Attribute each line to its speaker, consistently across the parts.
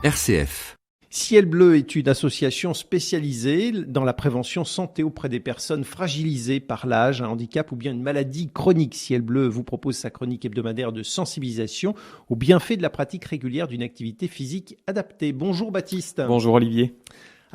Speaker 1: RCF.
Speaker 2: Ciel Bleu est une association spécialisée dans la prévention santé auprès des personnes fragilisées par l'âge, un handicap ou bien une maladie chronique. Ciel Bleu vous propose sa chronique hebdomadaire de sensibilisation aux bienfaits de la pratique régulière d'une activité physique adaptée. Bonjour Baptiste.
Speaker 3: Bonjour Olivier.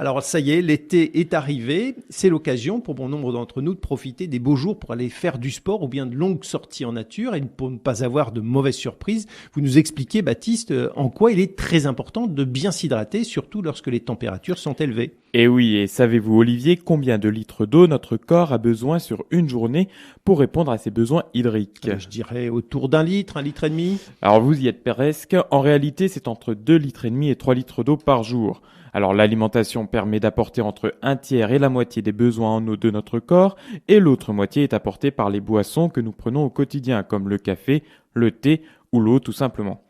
Speaker 2: Alors ça y est, l'été est arrivé. C'est l'occasion pour bon nombre d'entre nous de profiter des beaux jours pour aller faire du sport ou bien de longues sorties en nature et pour ne pas avoir de mauvaises surprises. Vous nous expliquez, Baptiste, en quoi il est très important de bien s'hydrater, surtout lorsque les températures sont élevées.
Speaker 3: Et oui, et savez-vous Olivier combien de litres d'eau notre corps a besoin sur une journée pour répondre à ses besoins hydriques?
Speaker 2: Je dirais autour d'un litre, 1,5 litre.
Speaker 3: Alors vous y êtes presque. En réalité, c'est entre 2,5 litres et 3 litres d'eau par jour. Alors l'alimentation permet d'apporter entre un tiers et la moitié des besoins en eau de notre corps et l'autre moitié est apportée par les boissons que nous prenons au quotidien comme le café, le thé ou l'eau tout simplement.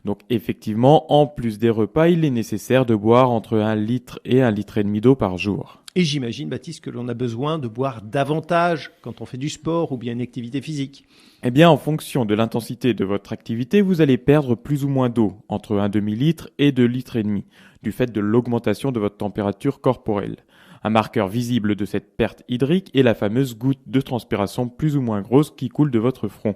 Speaker 3: Donc effectivement, en plus des repas, il est nécessaire de boire entre 1 litre et 1,5 litre d'eau par jour.
Speaker 2: Et j'imagine, Baptiste, que l'on a besoin de boire davantage quand on fait du sport ou bien une activité physique.
Speaker 3: Eh bien, en fonction de l'intensité de votre activité, vous allez perdre plus ou moins d'eau, entre 1 demi-litre et 2,5 litres, du fait de l'augmentation de votre température corporelle. Un marqueur visible de cette perte hydrique est la fameuse goutte de transpiration plus ou moins grosse qui coule de votre front.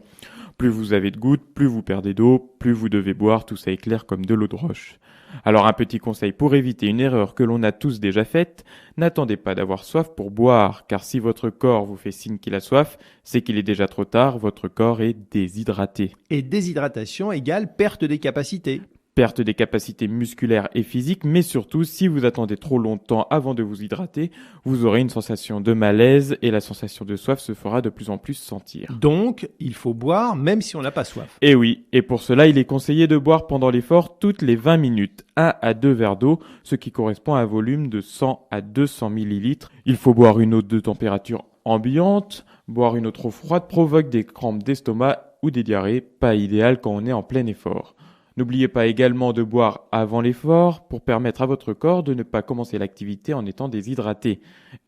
Speaker 3: Plus vous avez de gouttes, plus vous perdez d'eau, plus vous devez boire, tout ça est clair comme de l'eau de roche. Alors un petit conseil pour éviter une erreur que l'on a tous déjà faite, n'attendez pas d'avoir soif pour boire, car si votre corps vous fait signe qu'il a soif, c'est qu'il est déjà trop tard, votre corps est déshydraté.
Speaker 2: Et déshydratation égale perte des capacités.
Speaker 3: Perte des capacités musculaires et physiques, mais surtout, si vous attendez trop longtemps avant de vous hydrater, vous aurez une sensation de malaise et la sensation de soif se fera de plus en plus sentir.
Speaker 2: Donc, il faut boire même si on n'a pas soif.
Speaker 3: Et oui, et pour cela, il est conseillé de boire pendant l'effort toutes les 20 minutes, 1 à 2 verres d'eau, ce qui correspond à un volume de 100 à 200 millilitres. Il faut boire une eau de température ambiante, boire une eau trop froide provoque des crampes d'estomac ou des diarrhées, pas idéal quand on est en plein effort. N'oubliez pas également de boire avant l'effort pour permettre à votre corps de ne pas commencer l'activité en étant déshydraté.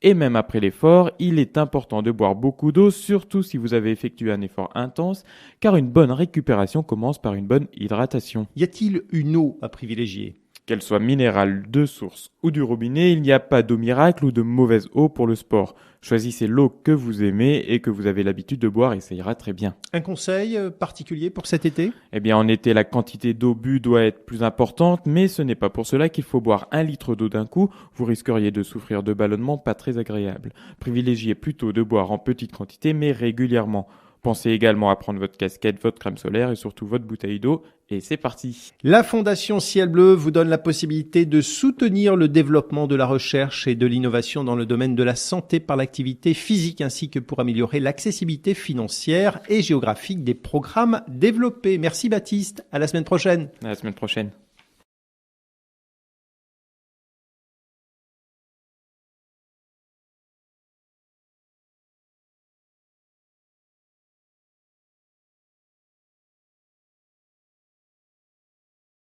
Speaker 3: Et même après l'effort, il est important de boire beaucoup d'eau, surtout si vous avez effectué un effort intense, car une bonne récupération commence par une bonne hydratation.
Speaker 2: Y a-t-il une eau à privilégier ?
Speaker 3: Qu'elle soit minérale, de source ou du robinet, il n'y a pas d'eau miracle ou de mauvaise eau pour le sport. Choisissez l'eau que vous aimez et que vous avez l'habitude de boire et ça ira très bien.
Speaker 2: Un conseil particulier pour cet été ?
Speaker 3: Eh bien, en été, la quantité d'eau bue doit être plus importante, mais ce n'est pas pour cela qu'il faut boire 1 litre d'eau d'un coup. Vous risqueriez de souffrir de ballonnements pas très agréables. Privilégiez plutôt de boire en petite quantité, mais régulièrement. Pensez également à prendre votre casquette, votre crème solaire et surtout votre bouteille d'eau. Et c'est parti.
Speaker 2: La Fondation Ciel Bleu vous donne la possibilité de soutenir le développement de la recherche et de l'innovation dans le domaine de la santé par l'activité physique ainsi que pour améliorer l'accessibilité financière et géographique des programmes développés. Merci Baptiste, à la semaine prochaine.
Speaker 3: À la semaine prochaine.